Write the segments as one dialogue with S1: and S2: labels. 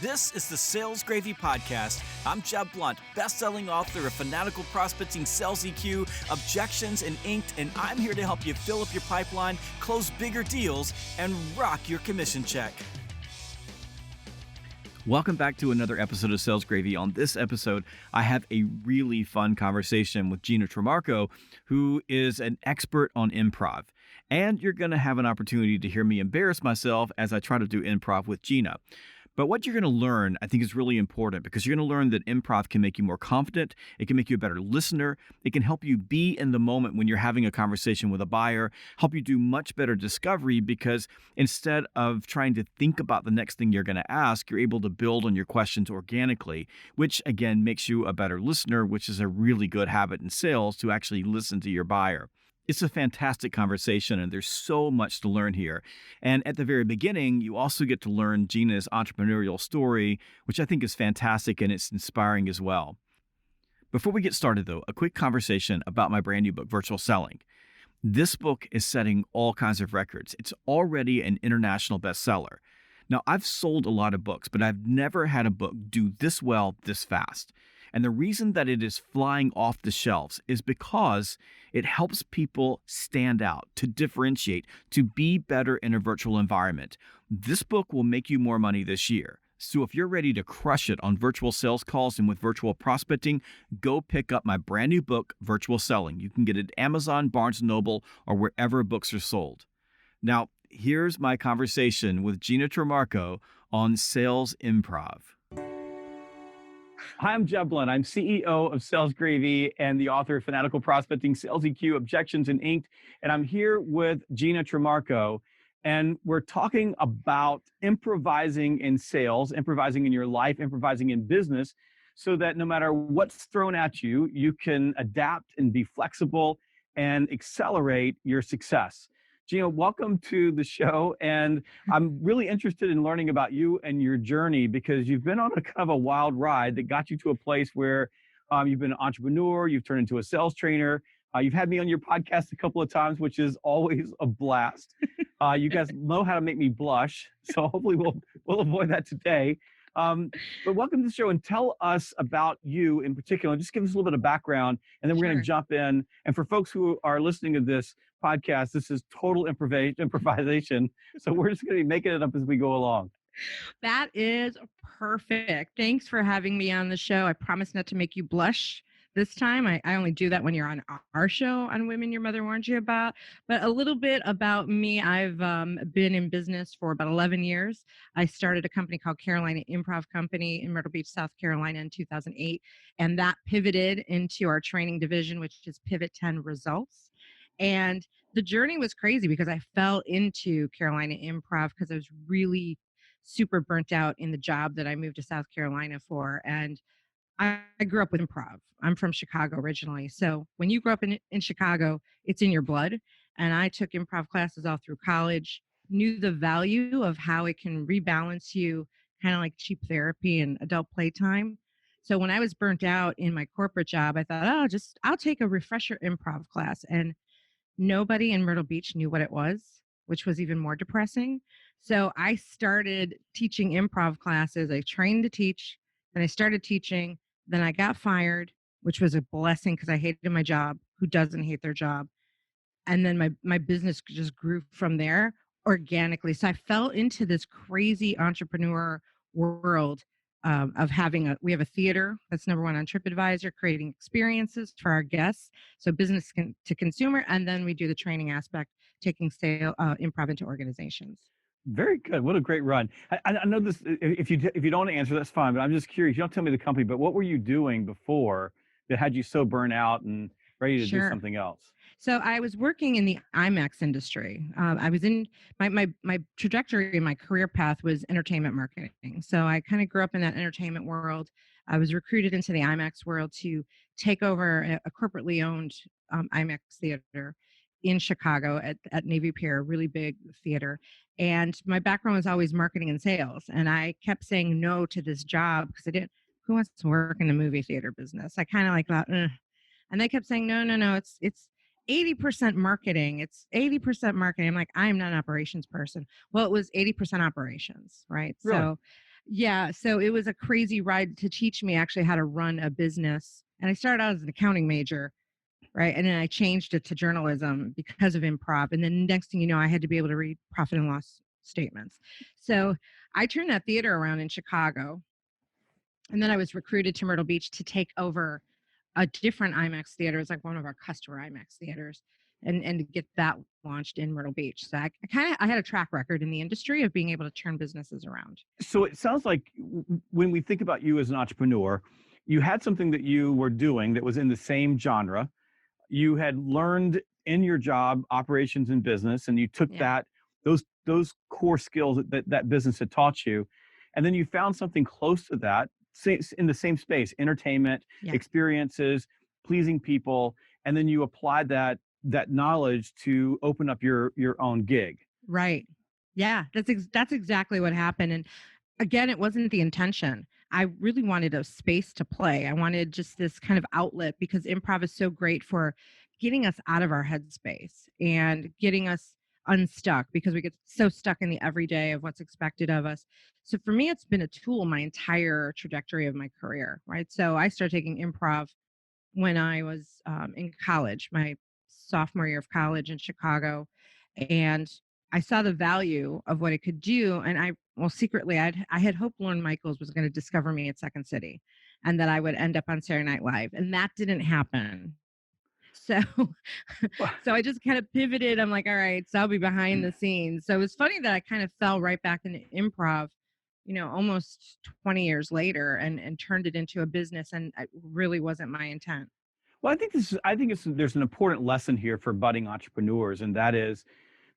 S1: This is the Sales Gravy Podcast. I'm Jeb Blount, best-selling author of Fanatical Prospecting, Sales EQ, Objections, and Inked, and I'm here to help you fill up your pipeline, close bigger deals, and rock your commission check. Welcome back to another episode of Sales Gravy. On this episode, I have a really fun conversation with Gina Trimarco, who is an expert on improv. And you're going to have an opportunity to hear me embarrass myself as I try to do improv with Gina. But what you're going to learn, I think, is really important because you're going to learn that improv can make you more confident. It can make you a better listener. It can help you be in the moment when you're having a conversation with a buyer, help you do much better discovery because instead of trying to think about the next thing you're going to ask, you're able to build on your questions organically, which again makes you a better listener, which is a really good habit in sales to actually listen to your buyer. It's a fantastic conversation, and there's so much to learn here. And at the very beginning, you also get to learn Gina's entrepreneurial story, which I think is fantastic and it's inspiring as well. Before we get started, though, a quick conversation about my brand new book, Virtual Selling. This book is setting all kinds of records. It's already an international bestseller. Now, I've sold a lot of books, but I've never had a book do this well this fast. And the reason that it is flying off the shelves is because it helps people stand out, to differentiate, to be better in a virtual environment. This book will make you more money this year. So if you're ready to crush it on virtual sales calls and with virtual prospecting, go pick up my brand new book, Virtual Selling. You can get it at Amazon, Barnes & Noble, or wherever books are sold. Now, here's my conversation with Gina Trimarco on Sales Improv. Hi, I'm Jeb Blount. I'm CEO of Sales Gravy and the author of Fanatical Prospecting, Sales EQ, Objections, and Inked. And I'm here with Gina Trimarco, and we're talking about improvising in sales, improvising in your life, improvising in business, so that no matter what's thrown at you, you can adapt and be flexible and accelerate your success. Gina, welcome to the show. And I'm really interested in learning about you and your journey because you've been on a kind of a wild ride that got you to a place where you've been an entrepreneur, you've turned into a sales trainer. You've had me on your podcast a couple of times, which is always a blast. You guys know how to make me blush. So hopefully we'll avoid that today. But welcome to the show and tell us about you in particular. Just give us a little bit of background and then we're going to jump in. And for folks who are listening to this podcast, this is total improvisation. So we're just going to be making it up as we go along.
S2: That is perfect. Thanks for having me on the show. I promise not to make you blush this time. I only do that when you're on our show on Women Your Mother Warned You About. But a little bit about me. I've been in business for about 11 years. I started a company called Carolina Improv Company in Myrtle Beach, South Carolina in 2008. And that pivoted into our training division, which is Pivot 10 Results. And the journey was crazy because I fell into Carolina Improv because I was really super burnt out in the job that I moved to South Carolina for. And I grew up with improv. I'm from Chicago originally. So when you grow up in Chicago, it's in your blood. And I took improv classes all through college, knew the value of how it can rebalance you, kind of like cheap therapy and adult playtime. So when I was burnt out in my corporate job, I thought, I'll take a refresher improv class. And nobody in Myrtle Beach knew what it was, which was even more depressing. So I started teaching improv classes. I trained to teach, then I started teaching. Then I got fired, which was a blessing because I hated my job. Who doesn't hate their job? And then my business just grew from there organically. So I fell into this crazy entrepreneur world of we have a theater that's #1 on TripAdvisor, creating experiences for our guests. So business to consumer. And then we do the training aspect, taking improv into organizations.
S1: Very good. What a great run. I know this, if you don't want to answer, that's fine, but I'm just curious. You don't tell me the company, but what were you doing before that had you so burnt out and ready to do something else?
S2: So I was working in the IMAX industry. I was in my trajectory in my career path was entertainment marketing. So I kind of grew up in that entertainment world. I was recruited into the IMAX world to take over a corporately owned IMAX theater in Chicago at Navy Pier, a really big theater. And my background was always marketing and sales. And I kept saying no to this job because who wants to work in the movie theater business? I kind of like thought, ugh. And they kept saying, no, it's 80% marketing. It's 80% marketing. I'm like, I'm not an operations person. Well, it was 80% operations, right?
S1: Really?
S2: So Yeah, so it was a crazy ride to teach me actually how to run a business. And I started out as an accounting major, right? And then I changed it to journalism because of improv. And then next thing you know, I had to be able to read profit and loss statements. So I turned that theater around in Chicago. And then I was recruited to Myrtle Beach to take over a different IMAX theater. It's like one of our customer IMAX theaters, and to get that launched in Myrtle Beach. So I had a track record in the industry of being able to turn businesses around.
S1: So it sounds like when we think about you as an entrepreneur, you had something that you were doing that was in the same genre. You had learned in your job operations and business, and you took
S2: Yeah.
S1: that those core skills that business had taught you, and then you found something close to that in the same space, entertainment,
S2: Yeah.
S1: experiences, pleasing people, and then you applied that knowledge to open up your own gig.
S2: Right. Yeah. That's exactly what happened. And again, it wasn't the intention. I really wanted a space to play. I wanted just this kind of outlet because improv is so great for getting us out of our headspace and getting us unstuck because we get so stuck in the everyday of what's expected of us. So for me, it's been a tool my entire trajectory of my career, right? So I started taking improv when I was in college, my sophomore year of college in Chicago, and I saw the value of what it could do. And well, secretly, I had hoped Lorne Michaels was going to discover me at Second City, and that I would end up on Saturday Night Live, and that didn't happen. So, so I just kind of pivoted. I'm like, all right, so I'll be behind the scenes. So it was funny that I kind of fell right back into improv, almost 20 years later, and turned it into a business, and it really wasn't my intent.
S1: Well, I think there's an important lesson here for budding entrepreneurs, and that is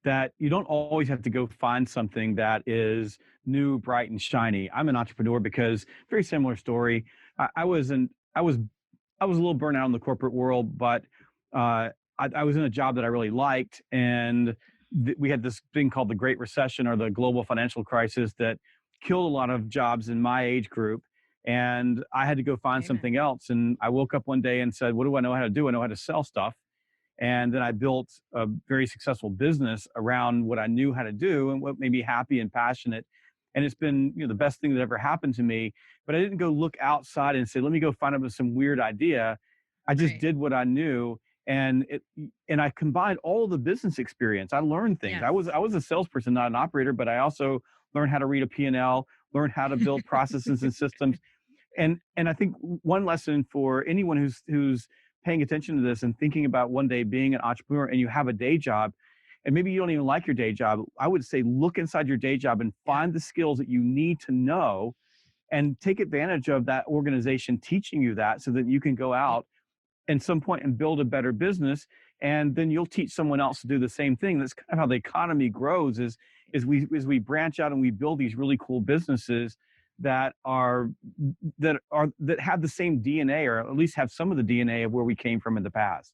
S1: that you don't always have to go find something that is new, bright, and shiny. I'm an entrepreneur because very similar story. I was an I was a little burnt out in the corporate world, but I was in a job that I really liked, and we had this thing called the Great Recession or the global financial crisis that killed a lot of jobs in my age group. And I had to go find
S2: Amen.
S1: something else. And I woke up one day and said, "What do I know how to do? I know how to sell stuff." And then I built a very successful business around what I knew how to do and what made me happy and passionate. And it's been, the best thing that ever happened to me. But I didn't go look outside and say, let me go find up some weird idea. I just
S2: Right.
S1: did what I knew. And I combined all the business experience. I learned things.
S2: Yes.
S1: I was a salesperson, not an operator, but I also learned how to read a P&L, learned how to build processes and systems. And I think one lesson for anyone who's paying attention to this and thinking about one day being an entrepreneur and you have a day job and maybe you don't even like your day job, I would say look inside your day job and
S2: Yeah.
S1: find the skills that you need to know and take advantage of that organization teaching you that so that you can go
S2: Yeah.
S1: out at some point and build a better business, and then you'll teach someone else to do the same thing. That's kind of how the economy grows, is we branch out and we build these really cool businesses that are that have the same DNA, or at least have some of the DNA of where we came from in the past.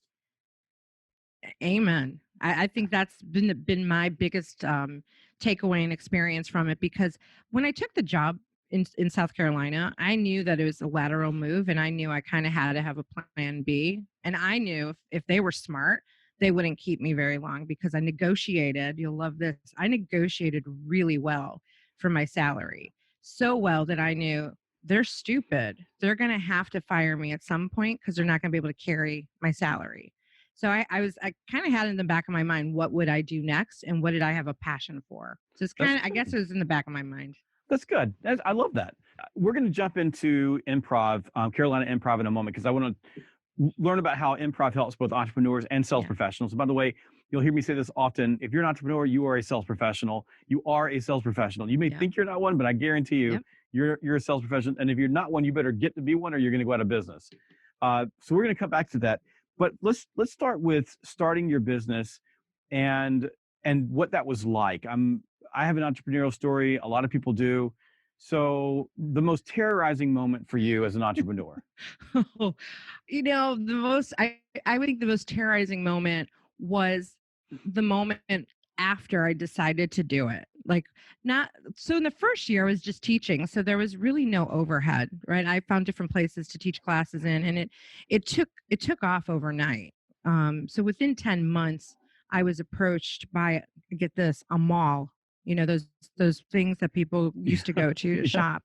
S2: Amen. I think that's been my biggest takeaway and experience from it because when I took the job in South Carolina, I knew that it was a lateral move, and I knew I kind of had to have a plan B. And I knew if they were smart, they wouldn't keep me very long because I negotiated. You'll love this. I negotiated really well for my salary, so well that I knew they're stupid. They're going to have to fire me at some point because they're not going to be able to carry my salary. So I kind of had in the back of my mind, what would I do next? And what did I have a passion for? So it's
S1: That's
S2: kind of, I guess it was in the back of my mind.
S1: That's good. I love that. We're going to jump into improv, Carolina Improv, in a moment because I want to learn about how improv helps both entrepreneurs and sales
S2: Yeah.
S1: professionals. By the way, you'll hear me say this often. If you're an entrepreneur, you are a sales professional. You are a sales professional. You may
S2: Yeah.
S1: think you're not one, but I guarantee you,
S2: Yep.
S1: you're a sales professional. And if you're not one, you better get to be one, or you're going to go out of business. So we're going to come back to that. But let's start with starting your business and what that was like. I have an entrepreneurial story. A lot of people do. So the most terrorizing moment for you as an entrepreneur.
S2: The most I would think the most terrorizing moment was the moment after I decided to do it. Like, not so in the first year I was just teaching, so there was really no overhead, right? I found different places to teach classes in, and it took off overnight. So within 10 months I was approached by, get this, a mall. those things that people used to go to
S1: Yeah.
S2: shop.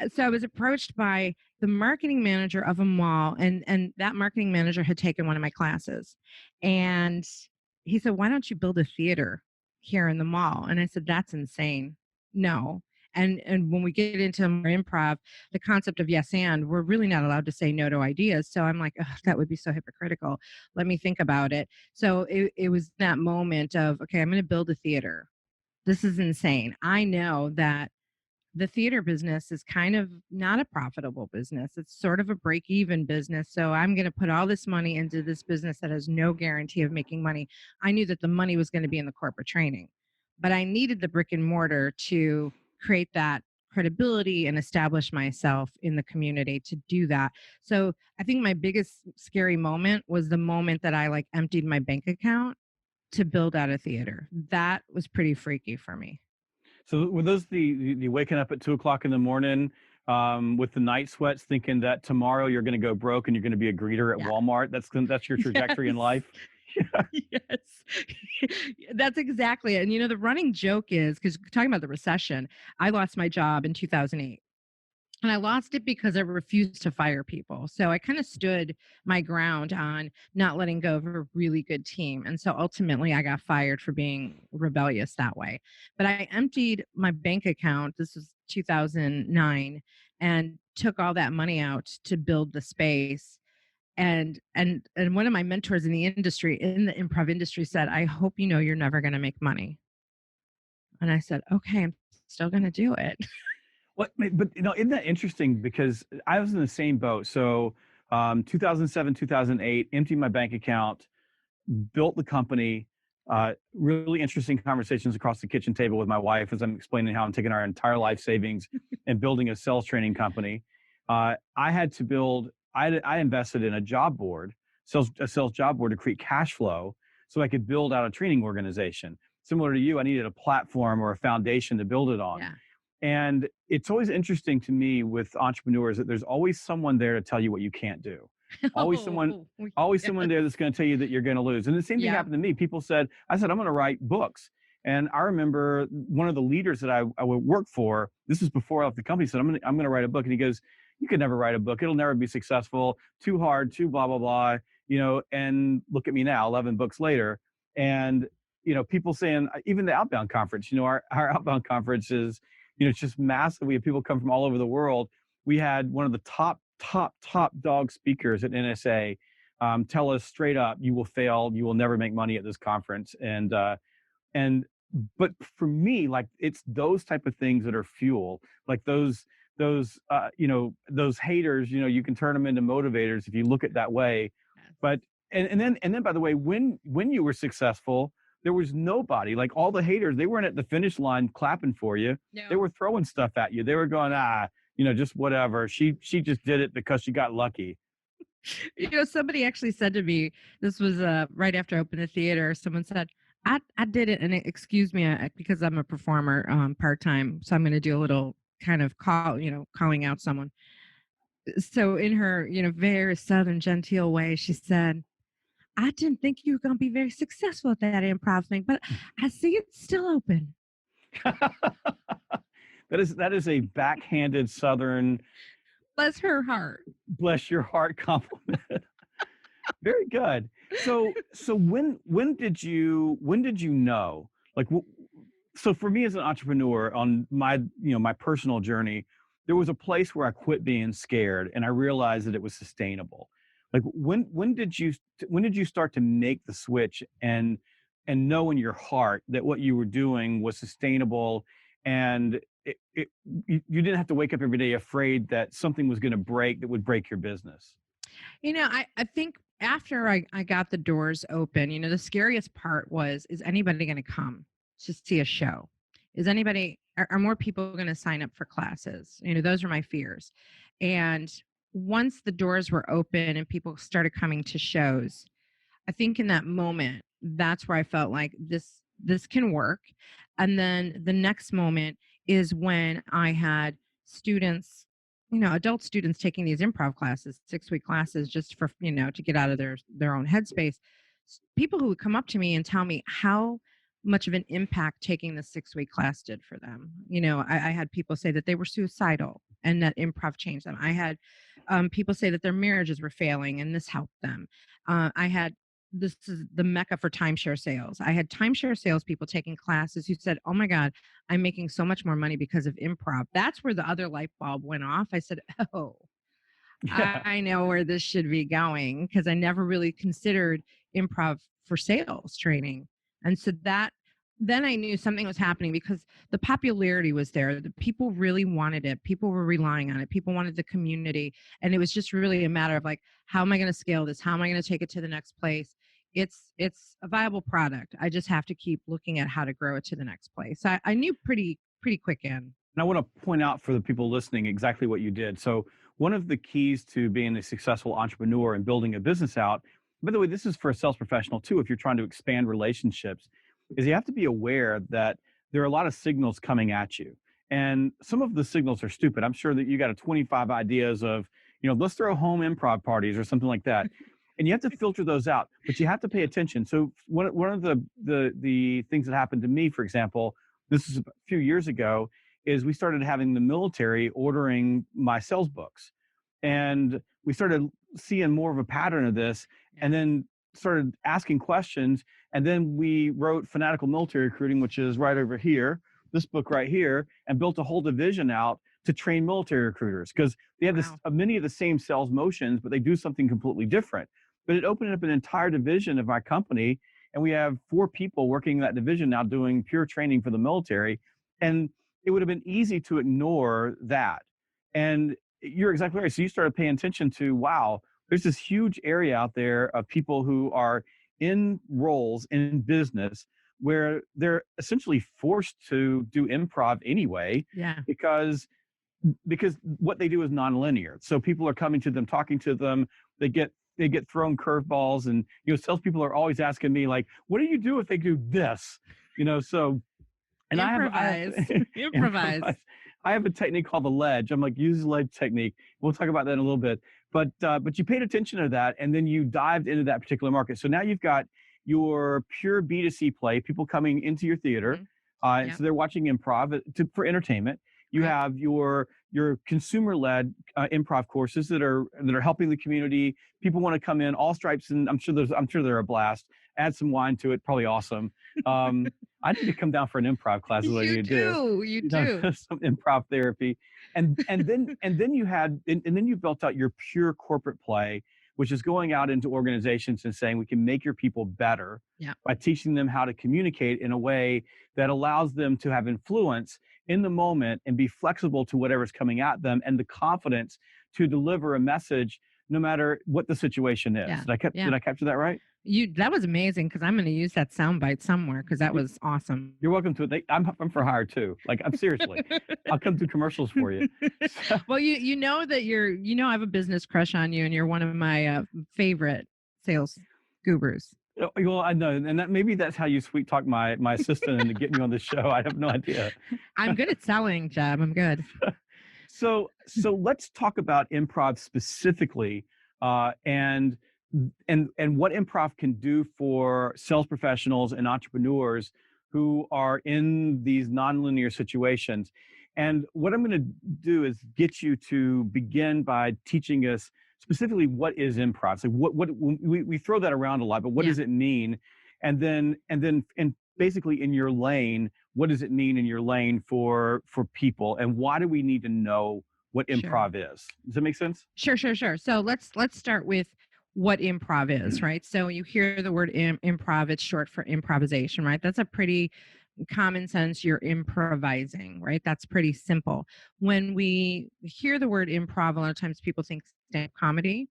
S2: So I was approached by the marketing manager of a mall, and that marketing manager had taken one of my classes. And he said, "Why don't you build a theater here in the mall?" And I said, "That's insane. No." And when we get into more improv, the concept of yes and, we're really not allowed to say no to ideas. So I'm like, "Ugh, that would be so hypocritical. Let me think about it." So it was that moment of, okay, I'm going to build a theater. This is insane. I know that the theater business is kind of not a profitable business. It's sort of a break even business. So I'm going to put all this money into this business that has no guarantee of making money. I knew that the money was going to be in the corporate training, but I needed the brick and mortar to create that credibility and establish myself in the community to do that. So I think my biggest scary moment was the moment that I like emptied my bank account to build out a theater. That was pretty freaky for me.
S1: So were those the waking up at 2 o'clock in the morning with the night sweats, thinking that tomorrow you're going to go broke and you're going to be a greeter at
S2: Yeah.
S1: Walmart? That's your trajectory in
S2: Yes.
S1: life. Yeah.
S2: Yes. That's exactly it. And the running joke is, because talking about the recession, I lost my job in 2008. And I lost it because I refused to fire people. So I kind of stood my ground on not letting go of a really good team. And so ultimately I got fired for being rebellious that way. But I emptied my bank account. This was 2009, and took all that money out to build the space. And one of my mentors in the industry, in the improv industry, said, "I hope you know you're never going to make money." And I said, "Okay, I'm still going to do it."
S1: But isn't that interesting? Because I was in the same boat. So 2007, 2008, emptied my bank account, built the company. Really interesting conversations across the kitchen table with my wife as I'm explaining how I'm taking our entire life savings and building a sales training company. I had to build. I invested in a job board, a sales job board to create cash flow, so I could build out a training organization. Similar to you, I needed a platform or a foundation to build it on.
S2: Yeah.
S1: And it's always interesting to me with entrepreneurs that there's always someone there to tell you what you can't do. Always someone
S2: Oh,
S1: always
S2: yes.
S1: someone there that's going to tell you that you're going to lose. And the same thing
S2: Yep.
S1: happened to me. People said, I said, I'm going to write books. And I remember one of the leaders that I would work for, this was before I left the company, said, I'm going to write a book. And he goes, you could never write a book. It'll never be successful. Too hard, too blah, blah, blah. And look at me now, 11 books later. And, people saying, even the outbound conference, our outbound conference is, it's just massive. We have people come from all over the world. We had one of the top dog speakers at NSA tell us straight up, you will fail, you will never make money at this conference. And but for me, like, it's those type of things that are fuel, like those haters, you can turn them into motivators if you look at that way.
S2: Yes.
S1: But and then by the way, when you were successful, there was nobody, like, all the haters, they weren't at the finish line clapping for you. They
S2: No.
S1: were throwing stuff at you. They were going, just whatever, she just did it because she got lucky.
S2: Somebody actually said to me, this was right after I opened the theater, someone said, I did it. And excuse me, because I'm a performer part time. So I'm going to do a little kind of calling out someone. So in her, very Southern genteel way, she said, "I didn't think you were going to be very successful at that improv thing, but I see it's still open."
S1: That is a backhanded Southern,
S2: Bless her heart.
S1: bless your heart compliment. Very good. So when did you know? Like, so for me as an entrepreneur on my personal journey, there was a place where I quit being scared and I realized that it was sustainable. Like, when did you start to make the switch and know in your heart that what you were doing was sustainable, and you didn't have to wake up every day afraid that something was going to break that would break your business?
S2: I think after I got the doors open, the scariest part was, is anybody going to come to see a show? Are more people going to sign up for classes? Those are my fears. And once the doors were open and people started coming to shows, I think in that moment, that's where I felt like this can work. And then the next moment is when I had students, adult students taking these improv classes, 6-week classes, just for, to get out of their own headspace. People who would come up to me and tell me how much of an impact taking the 6-week class did for them. I had people say that they were suicidal and that improv changed them. I had people say that their marriages were failing and this helped them. I had This is the mecca for timeshare sales. I had timeshare salespeople taking classes who said, "Oh my God, I'm making so much more money because of improv." That's where the other light bulb went off. I said, "Oh,
S1: Yeah.
S2: I know where this should be going," because I never really considered improv for sales training. And so then I knew something was happening because the popularity was there. The people really wanted it. People were relying on it. People wanted the community. And it was just really a matter of like, how am I going to scale this? How am I going to take it to the next place? It's a viable product. I just have to keep looking at how to grow it to the next place. I knew pretty quick in.
S1: And I want to point out for the people listening exactly what you did. So, one of the keys to being a successful entrepreneur and building a business out, by the way, this is for a sales professional too, if you're trying to expand relationships, is you have to be aware that there are a lot of signals coming at you. And some of the signals are stupid. I'm sure that you got a 25 ideas of, let's throw home improv parties or something like that. And you have to filter those out, but you have to pay attention. So one of the things that happened to me, for example, this is a few years ago, is we started having the military ordering my sales books. And we started seeing more of a pattern of this, and then started asking questions. And then we wrote Fanatical Military Recruiting, which is right over here, this book right here, and built a whole division out to train military recruiters, because they have many of the same sales motions, but they do something completely different. But it opened up an entire division of my company, and we have 4 people working in that division now doing pure training for the military. And it would have been easy to ignore that. And you're exactly right. So you started paying attention to, wow, there's this huge area out there of people who are in roles in business where they're essentially forced to do improv anyway.
S2: Yeah.
S1: because what they do is nonlinear. So people are coming to them, talking to them, they get thrown curveballs, and salespeople are always asking me like, what do you do if they do this? So and
S2: improvise. Improvise.
S1: I have a technique called the ledge. I'm like, use the ledge technique. We'll talk about that in a little bit. But you paid attention to that, and then you dived into that particular market. So now you've got your pure B2C play, people coming into your theater. And so they're watching improv for entertainment. You have your consumer-led improv courses that are helping the community. People want to come in, all stripes, and I'm sure they're a blast. Add some wine to it, probably awesome. I need to come down for an improv class. Is what you do.
S2: You do.
S1: Some improv therapy, and then you built out your pure corporate play, which is going out into organizations and saying we can make your people better by teaching them how to communicate in a way that allows them to have influence in the moment and be flexible to whatever's coming at them, and the confidence to deliver a message no matter what the situation is. Did I capture that right?
S2: That was amazing, because I'm going to use that soundbite somewhere, because that was awesome.
S1: You're welcome to it. I'm for hire too. Like, I'm seriously, I'll come do commercials for you. So,
S2: well, you know that I have a business crush on you, and you're one of my favorite sales gurus.
S1: well, I know, and maybe that's how you sweet talk my assistant into getting me on the show. I have no idea.
S2: I'm good at selling, Jeb. I'm good.
S1: So let's talk about improv specifically, and what improv can do for sales professionals and entrepreneurs who are in these nonlinear situations. And what I'm going to do is get you to begin by teaching us specifically what is improv. So what we throw that around a lot, but what does it mean? And then basically in your lane, what does it mean in your lane for people, and why do we need to know what improv is? Does that make sense?
S2: Sure. So let's start with what improv is, right? So you hear the word improv, it's short for improvisation, right? That's a pretty common sense. You're improvising, right? That's pretty simple. When we hear the word improv, a lot of times people think stand-up comedy,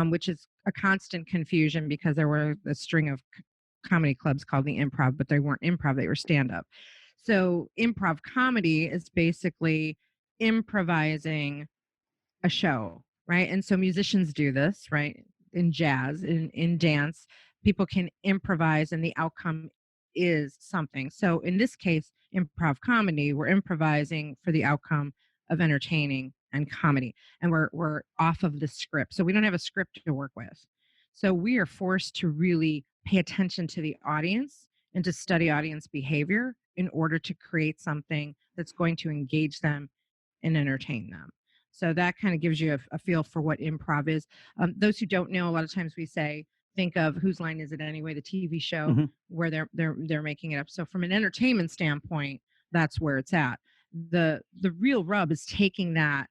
S2: which is a constant confusion, because there were a string of comedy clubs called the Improv, but they weren't improv, they were stand-up. So improv comedy is basically improvising a show, right? And so musicians do this, right? In jazz, in dance, people can improvise and the outcome is something. So in this case, improv comedy, we're improvising for the outcome of entertaining and comedy. And we're off of the script. So we don't have a script to work with. So we are forced to really pay attention to the audience and to study audience behavior in order to create something that's going to engage them and entertain them. So that kind of gives you a feel for what improv is. Those who don't know, a lot of times we say, think of Whose Line Is It Anyway, the TV show
S1: Hmm.
S2: where they're making it up. So from an entertainment standpoint, that's where it's at. The real rub is taking that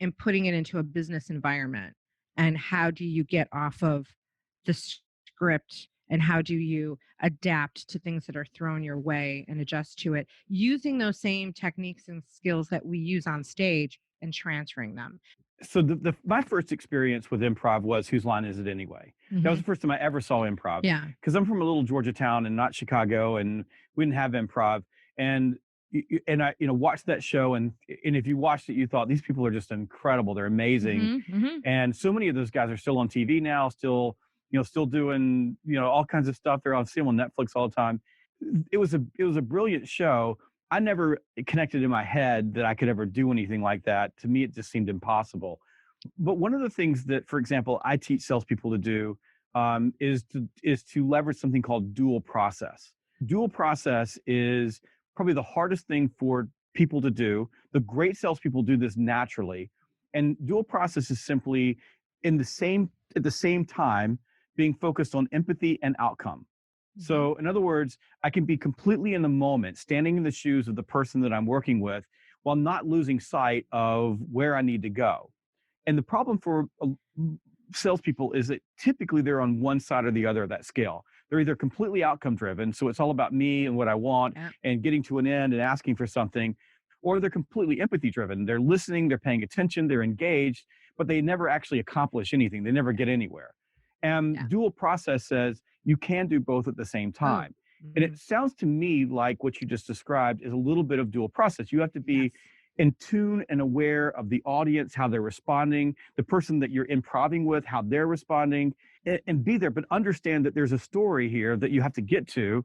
S2: and putting it into a business environment. And how do you get off of the script, and how do you adapt to things that are thrown your way and adjust to it using those same techniques and skills that we use on stage and transferring them.
S1: So my first experience with improv was Whose Line Is It Anyway? That was
S2: Hmm.
S1: the first time I ever saw improv,
S2: Yeah.
S1: because I'm from a little Georgia town and not Chicago, and we didn't have improv. And and I watched that show, and if you watched it, you thought these people are just incredible. They're amazing,
S2: Hmm.
S1: and so many of those guys are still on TV now, still doing all kinds of stuff. They're on see them on Netflix all the time. It was a brilliant show. I never connected in my head that I could ever do anything like that. To me, it just seemed impossible. But one of the things that, for example, I teach salespeople to do, is to leverage something called dual process. Dual process is probably the hardest thing for people to do. The great salespeople do this naturally, and dual process is simply at the same time being focused on empathy and outcome.
S2: Hmm.
S1: So, in other words, I can be completely in the moment, standing in the shoes of the person that I'm working with, while not losing sight of where I need to go. And the problem for salespeople is that typically they're on one side or the other of that scale. They're either completely outcome driven, so it's all about me and what I want
S2: Yeah.
S1: and getting to an end and asking for something, or they're completely empathy driven. They're listening, they're paying attention, they're engaged, but they never actually accomplish anything. They never get anywhere.
S2: Yeah.
S1: And dual process says you can do both at the same
S2: Oh.
S1: time. And
S2: Hmm.
S1: it sounds to me like what you just described is a little bit of dual process. You have to
S2: Yes.
S1: be in tune and aware of the audience, how they're responding, the person that you're improving with, how they're responding, and be there, but understand that there's a story here that you have to get to.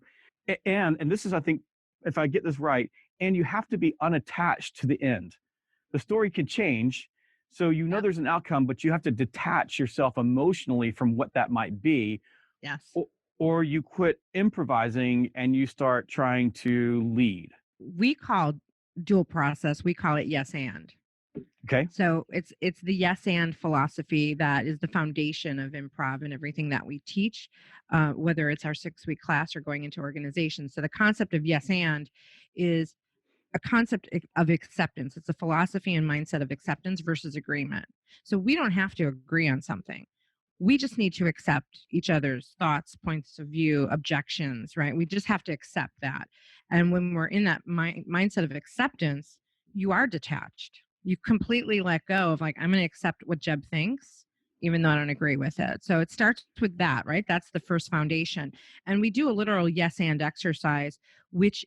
S1: And this is, I think, if I get this right, and you have to be unattached to the end. The story could change. So
S2: Yep.
S1: there's an outcome, but you have to detach yourself emotionally from what that might be,
S2: Yes.
S1: or, or you quit improvising and you start trying to lead.
S2: We call dual process, we call it yes and.
S1: Okay.
S2: So it's the yes and philosophy that is the foundation of improv and everything that we teach, whether it's our 6 week class or going into organizations. So the concept of yes and is a concept of acceptance. It's a philosophy and mindset of acceptance versus agreement. So we don't have to agree on something. We just need to accept each other's thoughts, points of view, objections, right? We just have to accept that. And when we're in that mindset of acceptance, you are detached. You completely let go of, like, I'm going to accept what Jeb thinks, even though I don't agree with it. So it starts with that, right? That's the first foundation. And we do a literal yes and exercise, which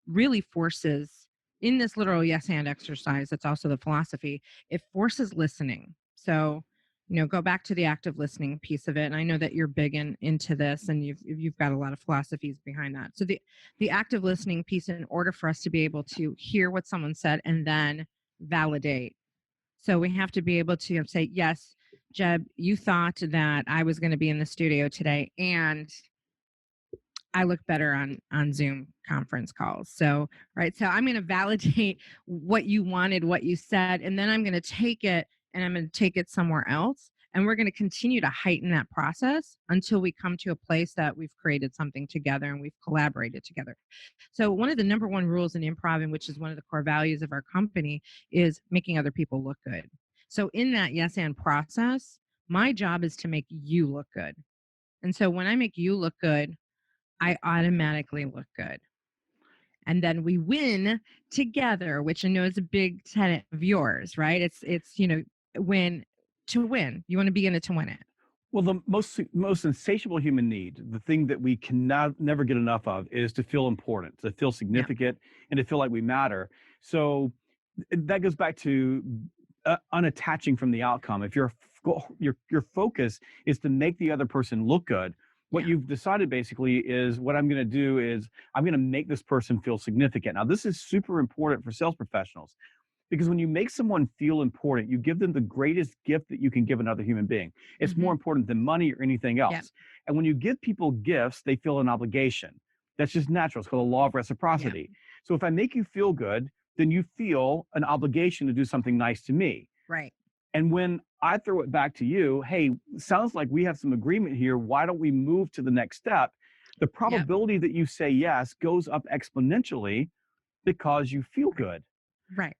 S2: really forces, in this literal yes and exercise, that's also the philosophy, it forces listening. So, go back to the active listening piece of it. And I know that you're big into this, and you've got a lot of philosophies behind that. So the active listening piece, in order for us to be able to hear what someone said and then validate. So we have to be able to say, yes, Jeb, you thought that I was going to be in the studio today, and I look better on Zoom conference calls. So, right. So I'm going to validate what you wanted, what you said, and then I'm going to take it and I'm going to take it somewhere else. And we're going to continue to heighten that process until we come to a place that we've created something together and we've collaborated together. So one of the number one rules in improv, and which is one of the core values of our company, is making other people look good. So in that yes and process, my job is to make you look good. And so when I make you look good, I automatically look good. And then we win together, which I know is a big tenet of yours, right? It's win to win. You want to be in it to win it.
S1: Well, the most insatiable human need, the thing that we cannot never get enough of, is to feel important, to feel
S2: Yeah.
S1: significant, and to feel like we matter. So that goes back to unattaching from the outcome. If your focus is to make the other person look good, what
S2: Yeah.
S1: you've decided basically is, what I'm going to do is I'm going to make this person feel significant. Now, this is super important for sales professionals, because when you make someone feel important, you give them the greatest gift that you can give another human being. It's more
S2: Hmm.
S1: important than money or anything
S2: Yeah.
S1: else. And when you give people gifts, they feel an obligation. That's just natural. It's called the law of
S2: Yeah.
S1: reciprocity. So if I make you feel good, then you feel an obligation to do something nice to me.
S2: Right.
S1: And when I throw it back to you, hey, sounds like we have some agreement here. Why don't we move to the next step? The
S2: Yep.
S1: probability that you say yes goes up exponentially because you feel
S2: Right.
S1: good.
S2: Right.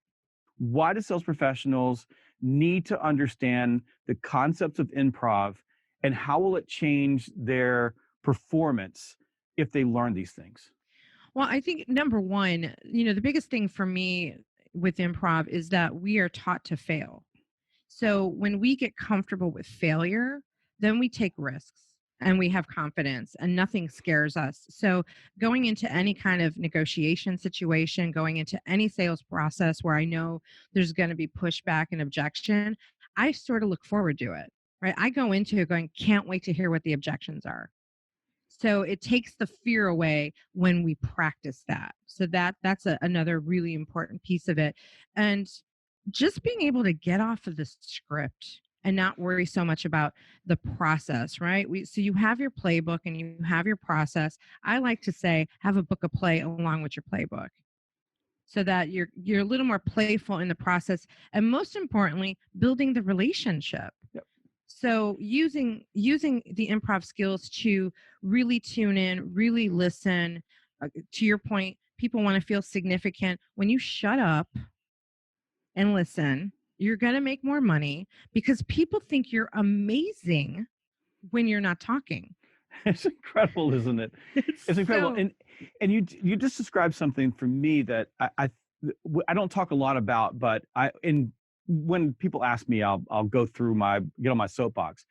S1: Why do sales professionals need to understand the concepts of improv, and how will it change their performance if they learn these things?
S2: Well, I think number one, the biggest thing for me with improv is that we are taught to fail. So when we get comfortable with failure, then we take risks and we have confidence and nothing scares us. So going into any kind of negotiation situation, going into any sales process where I know there's going to be pushback and objection, I sort of look forward to it. Right? I go into it going, can't wait to hear what the objections are. So it takes the fear away when we practice that. So that's another really important piece of it. And just being able to get off of the script and not worry so much about the process, right? So you have your playbook and you have your process. I like to say have a book of play along with your playbook so that you're a little more playful in the process, and most importantly, building the relationship.
S1: Yep.
S2: So using the improv skills to really tune in, really listen. To your point, people want to feel significant. When you shut up and listen, you're going to make more money because people think you're amazing when you're not talking.
S1: It's incredible, isn't it?
S2: It's
S1: It's incredible.
S2: so
S1: And you just described something for me that I don't talk a lot about, but when people ask me, I'll go through get on my soapbox.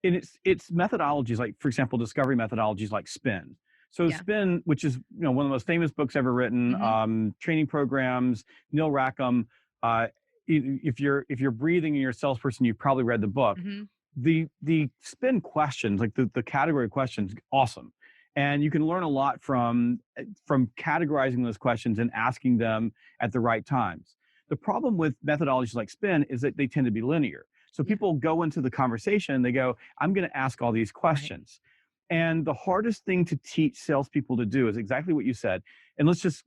S1: And it's methodologies, like, for example, discovery methodologies like spin. So
S2: yeah.
S1: spin, which is one of the most famous books ever written,
S2: Hmm.
S1: training programs, Neil Rackham. uh, if you're breathing and you're a salesperson, you've probably read the book.
S2: Hmm.
S1: The spin questions, like the category questions, awesome. And you can learn a lot from categorizing those questions and asking them at the right times. The problem with methodologies like spin is that they tend to be linear. So
S2: Yeah.
S1: people go into the conversation, they go, I'm going to ask all these
S2: Right.
S1: questions. And the hardest thing to teach salespeople to do is exactly what you said. And let's just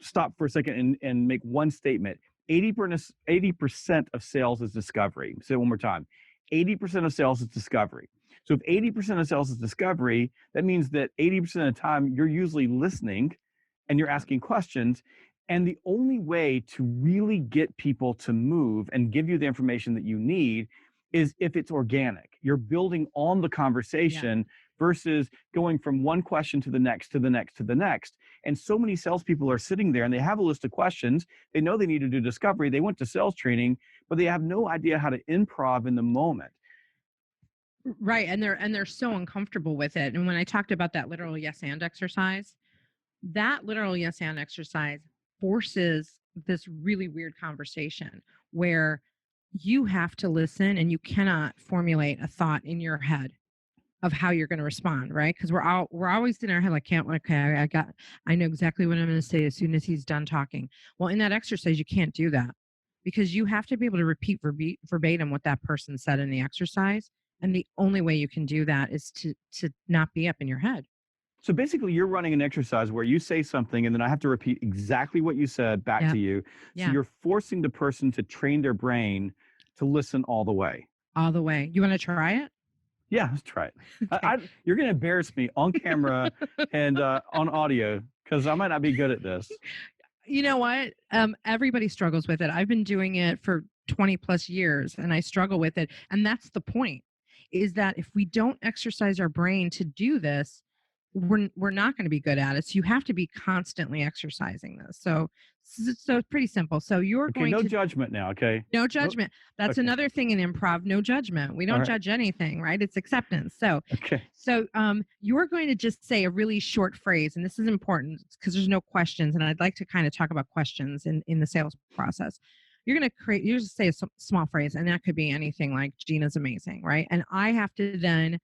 S1: stop for a second and make one statement. 80% of sales is discovery. Say it one more time. 80% of sales is discovery. So if 80% of sales is discovery, that means that 80% of the time you're usually listening and you're
S2: Yeah.
S1: asking questions. And the only way to really get people to move and give you the information that you need is if it's organic. You're building on the
S2: Yeah.
S1: conversation versus going from one question to the next, to the next, to the next. And so many salespeople are sitting there and they have a list of questions. They know they need to do discovery. They went to sales training, but they have no idea how to improv in the moment.
S2: Right. And they're so uncomfortable with it. And when I talked about that literal yes and exercise, that literal yes and exercise forces this really weird conversation where you have to listen and you cannot formulate a thought in your head of how you're going to respond, right? Because we're always in our head like, can't okay, I know exactly what I'm going to say as soon as he's done talking. Well, in that exercise, you can't do that because you have to be able to repeat verbatim what that person said in the exercise, and the only way you can do that is to not be up in your head.
S1: So basically, you're running an exercise where you say something and then I have to repeat exactly what you said back
S2: Yeah,
S1: to you. So
S2: yeah,
S1: you're forcing the person to train their brain to listen all the way.
S2: all the way. You want to try it?
S1: Yeah, let's try it.
S2: Okay.
S1: You're going to embarrass me on camera and on audio because I might not be good at this.
S2: You know what? Everybody struggles with it. I've been doing it for 20 plus years and I struggle with it. And that's the point, is that if we don't exercise our brain to do this, we're not going to be good at it. So you have to be constantly exercising this. So it's pretty simple. So you're
S1: Okay,
S2: going
S1: no
S2: to
S1: judgment now. Okay.
S2: no
S1: No,
S2: judgment. That's
S1: okay.
S2: another thing in improv, no judgment. We
S1: All
S2: don't
S1: right.
S2: judge anything, right? It's acceptance. So
S1: Okay.
S2: so you're going to just say a really short phrase, and this is important because there's no questions, and I'd like to kind of talk about questions in the sales process. You just say a small phrase, and that could be anything like Gina's amazing, right? And I have to then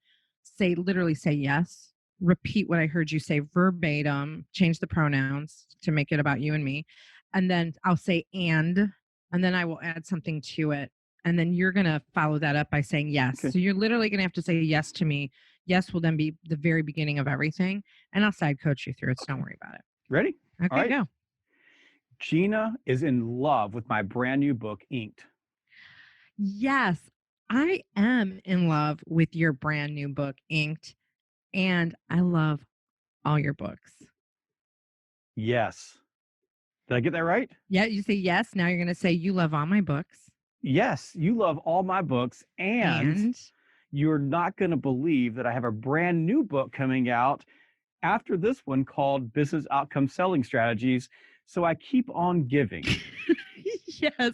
S2: literally say yes, repeat what I heard you say verbatim, change the pronouns to make it about you and me. And then I'll say and then I will add something to it. And then you're going to follow that up by saying yes.
S1: Okay.
S2: So you're literally going to have to say yes to me Yes will then be the very beginning of everything. And I'll side coach you through it. So don't
S1: Okay.
S2: worry about it.
S1: Ready? All
S2: Okay,
S1: right.
S2: go.
S1: Gina is in love with my brand new book, Inked.
S2: Yes, I am in love with your brand new book, Inked, and I love all your books.
S1: Yes. Did I get that right?
S2: Yeah, you say yes. Now you're going to say you love all my books.
S1: Yes, you love all my books, and
S2: And
S1: you're not going to believe that I have a brand new book coming out after this one called Business Outcome Selling Strategies. So I keep on giving.
S2: yes,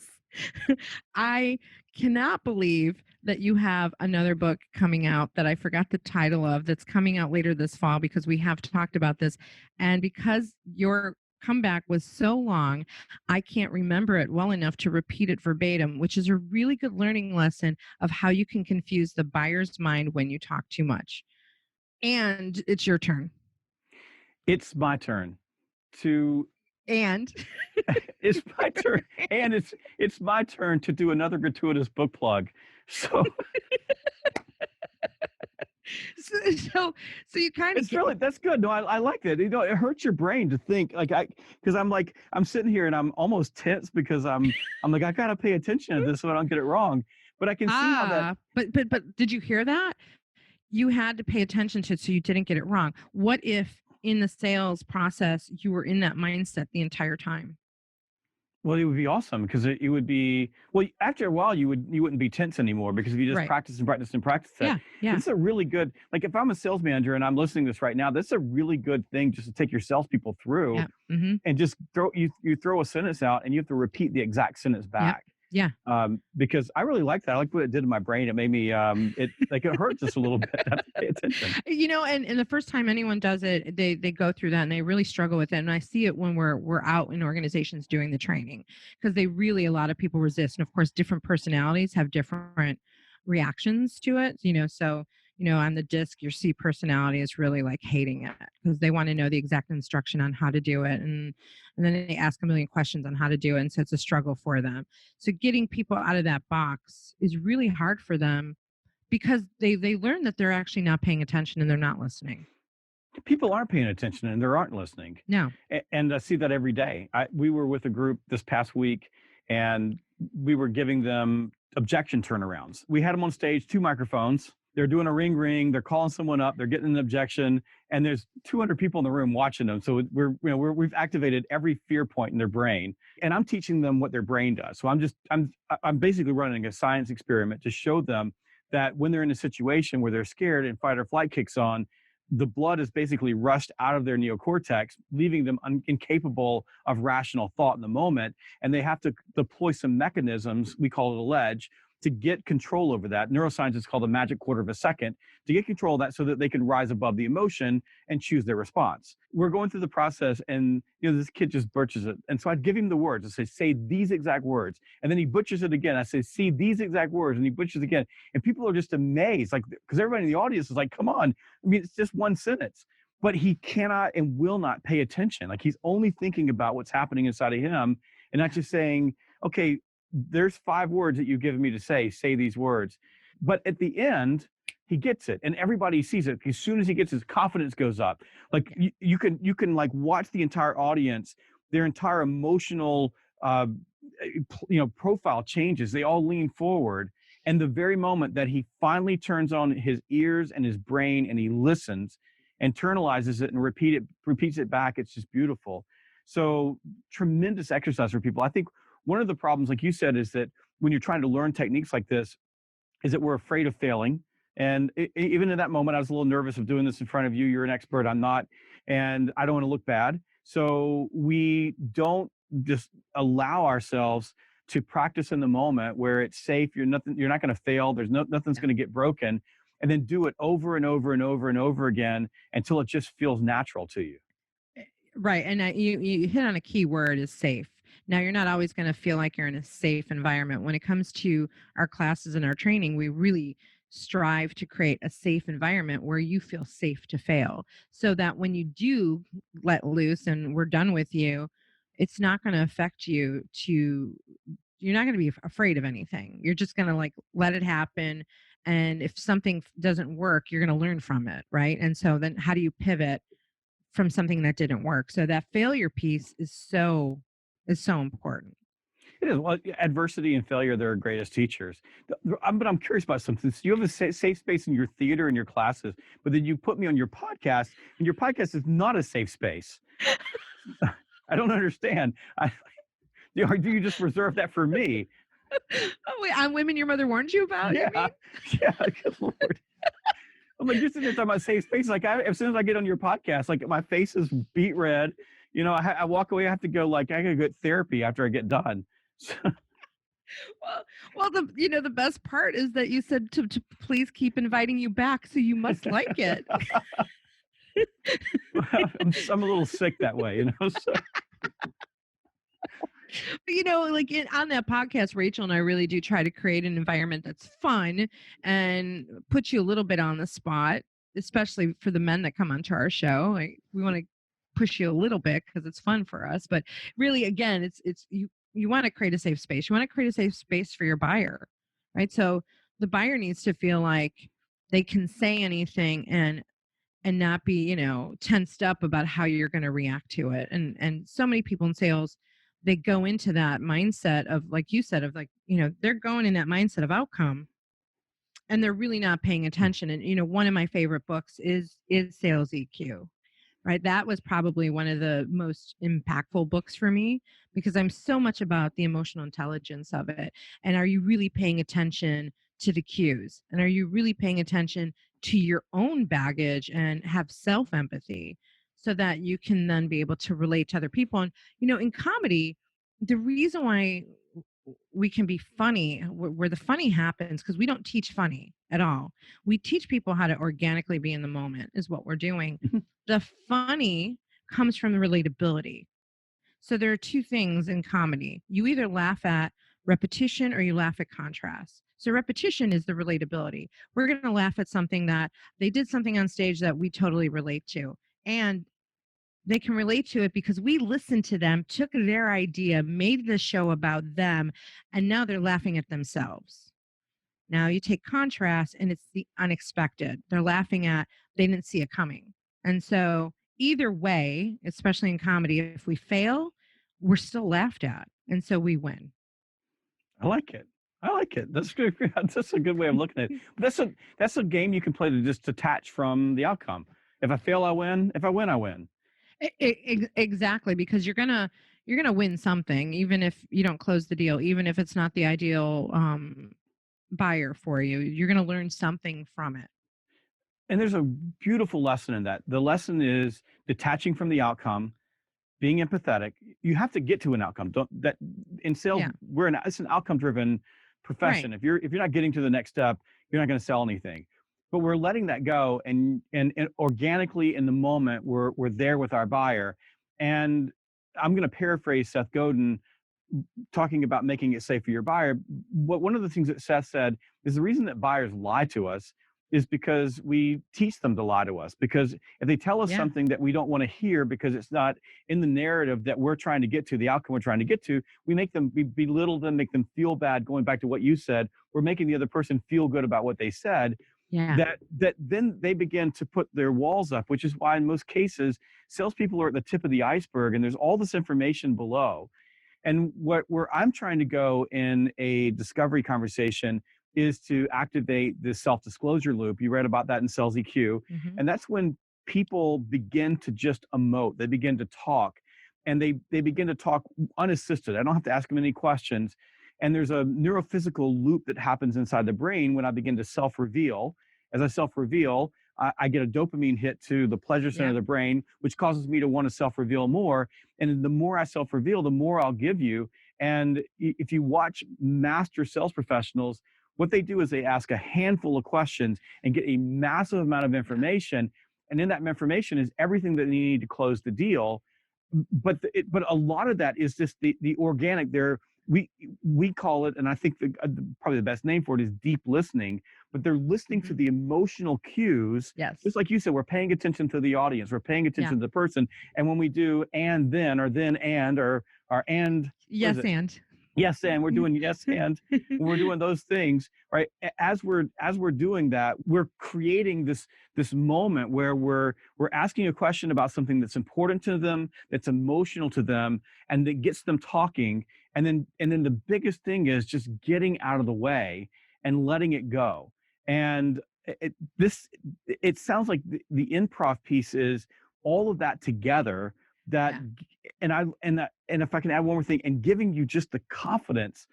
S2: I cannot believe that you have another book coming out that I forgot the title of that's coming out later this fall because we have talked about this. And because your comeback was so long, I can't remember it well enough to repeat it verbatim, which is a really good learning lesson of how you can confuse the buyer's mind when you talk too much. And it's your turn.
S1: It's my turn to
S2: And
S1: it's my turn and it's my turn to do another gratuitous book plug. So
S2: so you kind of
S1: it's
S2: get
S1: really that's good. No, I like that. It hurts your brain to think because I'm sitting here and I'm almost tense because I'm like I gotta pay attention to this so I don't get it wrong. But I can see how that
S2: but did you hear that? You had to pay attention to it so you didn't get it wrong. What if in the sales process you were in that mindset the entire time?
S1: well, it would be awesome because it would be well after a while you wouldn't be tense anymore because if you just
S2: Right.
S1: practice and practice and practice that.
S2: Yeah. Yeah.
S1: It's a really good like if I'm a sales manager and I'm listening to this right now, that's a really good thing just to take your salespeople through
S2: Yeah. Mhm.
S1: and just you throw a sentence out and you have to repeat the exact sentence
S2: Yep.
S1: back.
S2: Yeah.
S1: Because I really like that. I like what it did to my brain. It made me it hurt just a little bit not to pay attention.
S2: And the first time anyone does it, they go through that and they really struggle with it. And I see it when we're out in organizations doing the training because they really a lot of people resist. And of course, different personalities have different reactions to it. So on the disc, your C personality is really like hating it because they want to know the exact instruction on how to do it, and then they ask a million questions on how to do it, and so it's a struggle for them. So getting people out of that box is really hard for them because they learn that they're actually not paying attention and they're not listening.
S1: People aren't paying attention and they aren't listening.
S2: No.
S1: And I see that every day. We were with a group this past week and we were giving them objection turnarounds. We had them on stage, two microphones. They're doing a ring ring. They're calling someone up. They're getting an objection, and there's 200 people in the room watching them. So we've activated every fear point in their brain, and I'm teaching them what their brain does. So I'm basically running a science experiment to show them that when they're in a situation where they're scared and fight or flight kicks on, the blood is basically rushed out of their neocortex, leaving them incapable of rational thought in the moment. And they have to deploy some mechanisms, we call it a ledge, to get control over that. Neuroscience is called the magic quarter of a second, to get control of that so that they can rise above the emotion and choose their response. We're going through the process and this kid just butchers it. And so I'd give him the words. I say these exact words. And then he butchers it again. I say, see these exact words. And he butchers again. And people are just amazed, like, because everybody in the audience is like, come on. I mean, it's just one sentence. But he cannot and will not pay attention. Like he's only thinking about what's happening inside of him and not just saying, okay, there's 5 words that you've given me to say these words. But at the end, he gets it and everybody sees it. As soon as he gets his confidence goes up. Like you can like watch the entire audience, their entire emotional profile changes. They all lean forward. And the very moment that he finally turns on his ears and his brain and he listens, internalizes it and repeats it back, it's just beautiful. So tremendous exercise for people. I think one of the problems, like you said, is that when you're trying to learn techniques like this, is that we're afraid of failing. And even in that moment, I was a little nervous of doing this in front of you. You're an expert, I'm not, and I don't want to look bad. So we don't just allow ourselves to practice in the moment where it's safe. You're not going to fail. Nothing's going to get broken, and then do it over and over and over and over again until it just feels natural to you.
S2: Right. And you hit on a key word is safe. Now, you're not always going to feel like you're in a safe environment. When it comes to our classes and our training, we really strive to create a safe environment where you feel safe to fail so that when you do let loose and we're done with you, it's not going to affect you you're not going to be afraid of anything. You're just going to like let it happen And if something doesn't work, you're going to learn from it, right? And so then how do you pivot from something that didn't work? So that failure piece is so important.
S1: It is. Well, adversity and failure, they're our greatest teachers. But I'm curious about something. So you have a safe space in your theater and your classes, but then you put me on your podcast, and your podcast is not a safe space. I don't understand. Do you just reserve that for me?
S2: Oh wait, on Women Your Mother Warned You About, you
S1: Yeah,
S2: mean?
S1: yeah. Good Lord. I'm like, you're sitting there talking about safe space. Like, as soon as I get on your podcast, like my face is beet red. I walk away. I have to go. Like, I gotta get therapy after I get done. So,
S2: Well, the best part is that you said to please keep inviting you back, so you must like it.
S1: I'm a little sick that way. So.
S2: But like on that podcast, Rachel and I really do try to create an environment that's fun and put you a little bit on the spot, especially for the men that come onto our show. Like, we want to push you a little bit because it's fun for us. But really, again, it's you want to create a safe space. You want to create a safe space for your buyer, right? So the buyer needs to feel like they can say anything and not be tensed up about how you're going to react to it. And so many people in sales, they go into that mindset of, like you said, of like, they're going in that mindset of outcome, and they're really not paying attention. And one of my favorite books is Sales EQ, right? That was probably one of the most impactful books for me, because I'm so much about the emotional intelligence of it. And are you really paying attention to the cues? And are you really paying attention to your own baggage and have self empathy, so that you can then be able to relate to other people? And, in comedy, the reason why we can be funny, where the funny happens, because we don't teach funny at all. We teach people how to organically be in the moment, is what we're doing. The funny comes from the relatability. So there are two things in comedy. You either laugh at repetition or you laugh at contrast. So repetition is the relatability. We're going to laugh at something that they did something on stage that we totally relate to. And they can relate to it because we listened to them, took their idea, made the show about them, and now they're laughing at themselves. Now you take contrast and it's the unexpected. They're laughing at, they didn't see it coming. And so either way, especially in comedy, if we fail, we're still laughed at. And so we win.
S1: I like it. I like it. That's good. That's a good way of looking at it. But that's a game you can play to just detach from the outcome. If I fail, I win. If I win, I win.
S2: Exactly, because you're gonna win something, even if you don't close the deal, even if it's not the ideal buyer for you. You're gonna learn something from it.
S1: And there's a beautiful lesson in that. The lesson is detaching from the outcome, being empathetic. You have to get to an outcome. Don't that in sales,
S2: Yeah.
S1: it's an outcome driven
S2: Right.
S1: profession. If you're not getting to the next step, you're not going to sell anything. But we're letting that go, and organically in the moment, we're there with our buyer. And I'm going to paraphrase Seth Godin talking about making it safe for your buyer. What one of the things that Seth said is the reason that buyers lie to us is because we teach them to lie to us. Because if they tell us
S2: Yeah.
S1: something that we don't want to hear because it's not in the narrative that we're trying to get to, the outcome we're trying to get to, we make them belittle them, make them feel bad. Going back to what you said, we're making the other person feel good about what they said.
S2: Yeah.
S1: That then they begin to put their walls up, which is why in most cases salespeople are at the tip of the iceberg, and there's all this information below. And where I'm trying to go in a discovery conversation is to activate this self-disclosure loop. You read about that in Sales EQ.
S2: Hmm.
S1: And that's when people begin to just emote. They begin to talk, and they begin to talk unassisted. I don't have to ask them any questions. And there's a neurophysical loop that happens inside the brain when I begin to self-reveal. As I self-reveal, I get a dopamine hit to the pleasure center of
S2: Yeah.
S1: the brain, which causes me to want to self-reveal more. And the more I self-reveal, the more I'll give you. And if you watch master sales professionals, what they do is they ask a handful of questions and get a massive amount of information. And in that information is everything that they need to close the deal. But a lot of that is just the organic. We call it, and I think probably the best name for it is deep listening. But they're listening to
S2: Hmm.
S1: the emotional cues,
S2: Yes.
S1: just like you said. We're paying attention to the audience. We're paying
S2: Yeah.
S1: attention to the person. And when we do and then or and, or and, what is
S2: Yes.
S1: it?
S2: And
S1: yes, and we're doing yes, and when we're doing those things, right? As we're doing that, we're creating this moment where we're asking a question about something that's important to them, that's emotional to them, and that gets them talking. And then the biggest thing is just getting out of the way and letting it go. And it sounds like the improv piece is all of that together. That
S2: Yeah.
S1: and if I can add one more thing, and giving you just the confidence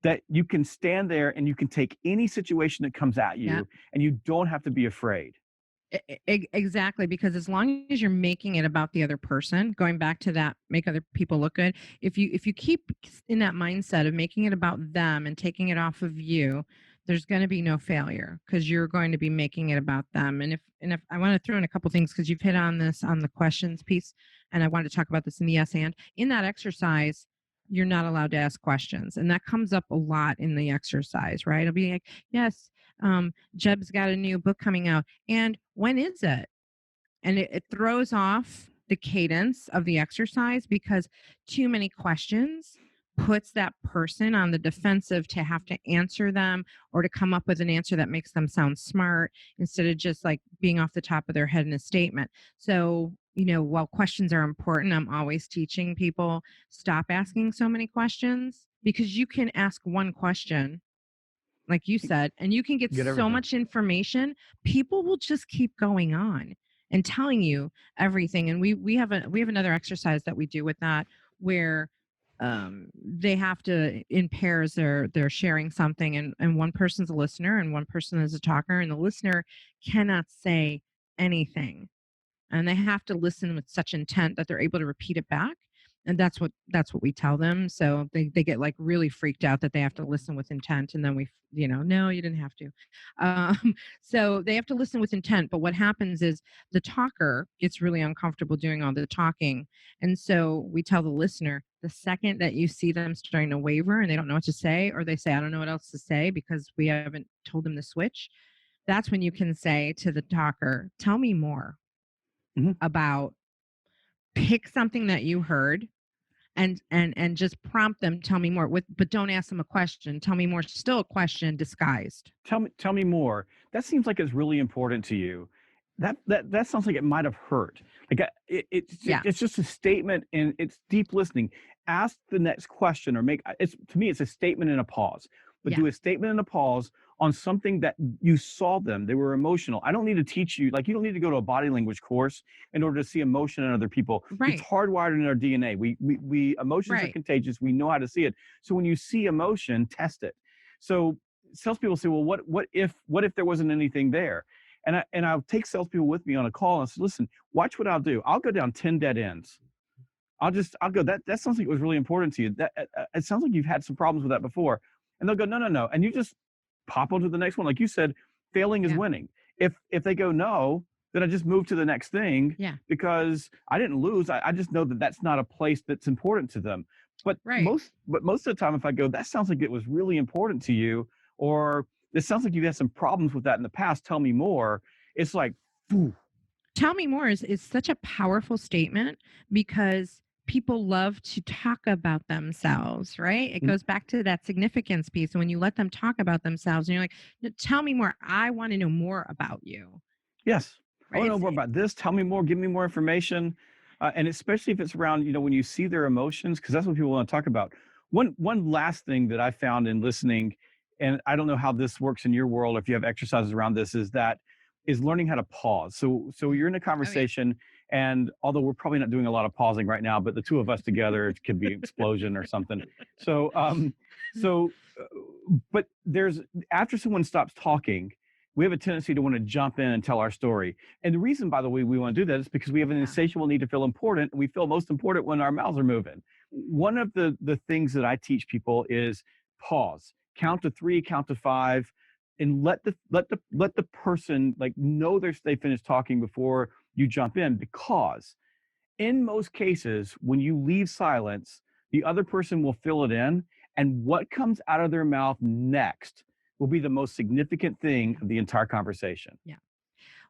S1: that you can stand there and you can take any situation that comes at
S2: Yeah.
S1: you and you don't have to be afraid.
S2: Exactly, because as long as you're making it about the other person, going back to that, make other people look good. If you keep in that mindset of making it about them and taking it off of you, there's going to be no failure because you're going to be making it about them. And if I want to throw in a couple things because you've hit on this on the questions piece, and I wanted to talk about this in the yes and in that exercise. You're not allowed to ask questions, and that comes up a lot in the exercise, right? It'll be like, yes, Jeb's got a new book coming out, and when is it? And it throws off the cadence of the exercise because too many questions puts that person on the defensive to have to answer them or to come up with an answer that makes them sound smart instead of just like being off the top of their head in a statement. So, while questions are important, I'm always teaching people stop asking so many questions because you can ask one question like you said, and you can get
S1: Get
S2: so
S1: everything.
S2: much information, people will just keep going on and telling you everything. And we have another exercise that we do with that where they have to in pairs they're sharing something and one person's a listener and one person is a talker and the listener cannot say anything and they have to listen with such intent that they're able to repeat it back and that's what we tell them so they get like really freaked out that they have to listen with intent and then we no you didn't have to um, so they have to listen with intent but what happens is the talker gets really uncomfortable doing all the talking and so we tell the listener the second that you see them starting to waver and they don't know what to say or they say I don't know what else to say because we haven't told them to switch that's when you can say to the talker tell me more
S1: Mhm.
S2: about pick something that you heard and just prompt them tell me more with but don't ask them a question tell me more still a question disguised
S1: Tell me more. That seems like it's really important to you. That sounds like it might have hurt. Like
S2: yeah
S1: it's just a statement and it's deep listening. Ask the next question or make it's to me it's a statement and a pause. But
S2: yeah
S1: do a statement and a pause on something that you saw them. They were emotional. I don't need to teach you like you don't need to go to a body language course in order to see emotion in other people. It's
S2: right
S1: hardwired in our DNA. We emotions are
S2: right
S1: contagious. We know how to see it. So when you see emotion, test it. So salespeople say, well, what if there wasn't anything there? And I'll take salespeople with me on a call and say, listen, watch what I'll do. I'll go down 10 dead ends. I'll go, that sounds like it was really important to you. That it sounds like you've had some problems with that before. And they'll go, no, no, no. And you just pop on to the next one. Like you said, failing is
S2: yeah
S1: winning. If they go no, then I just move to the next thing
S2: yeah
S1: because I didn't lose. I just know that that's not a place that's important to them. But
S2: right
S1: most of the time, if I go, that sounds like it was really important to you, or this sounds like you've had some problems with that in the past. Tell me more. It's like, phew.
S2: tell me more is such a powerful statement because people love to talk about themselves right it
S1: Mhm.
S2: goes back to that significance piece and when you let them talk about themselves and you're like "No, tell me more I want to know more about you
S1: Yes. I
S2: right
S1: want to know more about this. Tell me more. Give me more information. And especially if it's around, when you see their emotions, because that's what people want to talk about. One last thing that I found in listening, and I don't know how this works in your world, if you have exercises around this, is learning how to pause. So you're in a
S2: oh yeah
S1: conversation, and although we're probably not doing a lot of pausing right now, but the two of us together, it could be an explosion or something. So so, uh, but there's after someone stops talking, we have a tendency to want to jump in and tell our story. And the reason, by the way, we want to do that is because we have an
S2: yeah
S1: insatiable need to feel important. And we feel most important when our mouths are moving. One of the things that I teach people is pause, count to three, count to five, and let the person like know they finished talking before you jump in. Because in most cases, when you leave silence, the other person will fill it in. And what comes out of their mouth next will be the most significant thing
S2: yeah
S1: of the entire conversation.
S2: yeah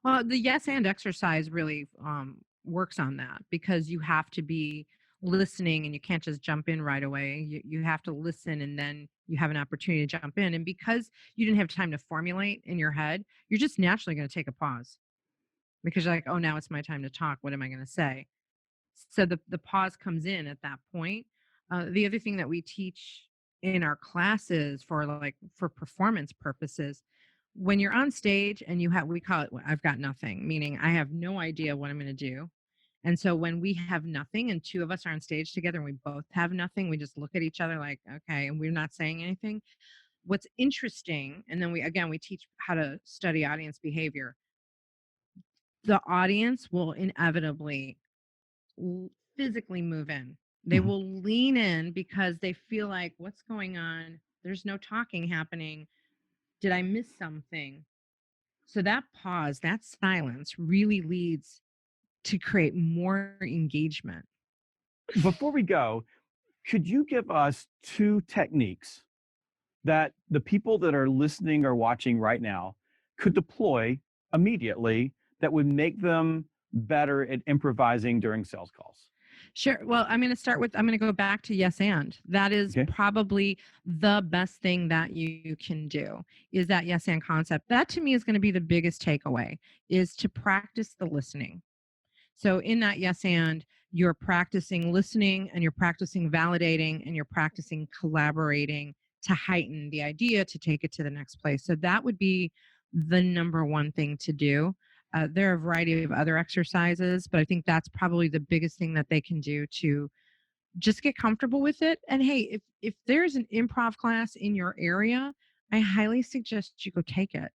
S2: well the yes and exercise really works on that because you have to be listening, and you can't just jump in right away. You have to listen, and then you have an opportunity to jump in. And because you didn't have time to formulate in your head, you're just naturally going to take a pause because you're like, oh, now it's my time to talk. What am I going to say? So the pause comes in at that point. The other thing that we teach in our classes for performance purposes, when you're on stage and you have, we call it, I've got nothing, meaning I have no idea what I'm going to do. And so when we have nothing and two of us are on stage together and we both have nothing, we just look at each other like, okay, and we're not saying anything. What's interesting, and then we teach how to study audience behavior. The audience will inevitably physically move in. They
S1: Mhm.
S2: will lean in because they feel like, what's going on? There's no talking happening. Did I miss something? So that pause, that silence really leads to create more engagement.
S1: Before we go, could you give us 2 techniques that the people that are listening or watching right now could deploy immediately that would make them better at improvising during sales calls?
S2: Sure. Well, I'm going to go back to yes and. That is
S1: Okay.
S2: probably the best thing that you can do is that yes and concept. That to me is going to be the biggest takeaway is to practice the listening. So in that yes and, you're practicing listening and you're practicing validating and you're practicing collaborating to heighten the idea to take it to the next place. So that would be the number one thing to do. There are a variety of other exercises, but I think that's probably the biggest thing that they can do to just get comfortable with it. And hey, if there's an improv class in your area, I highly suggest you go take it.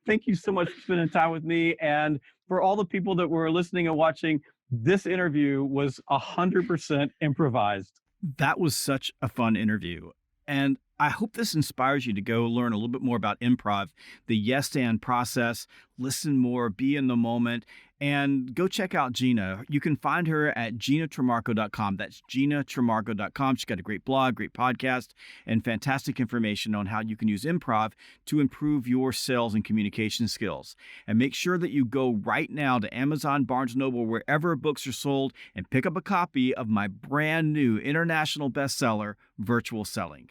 S1: Thank you so much for spending time with me. And for all the people that were listening and watching, this interview was 100% improvised. That was such a fun interview. And I hope this inspires you to go learn a little bit more about improv, the yes and process, listen more, be in the moment, and go check out Gina. You can find her at ginatrimarco.com. That's ginatrimarco.com. She's got a great blog, great podcast, and fantastic information on how you can use improv to improve your sales and communication skills. And make sure that you go right now to Amazon, Barnes & Noble, wherever books are sold, and pick up a copy of my brand new international bestseller, Virtual Selling.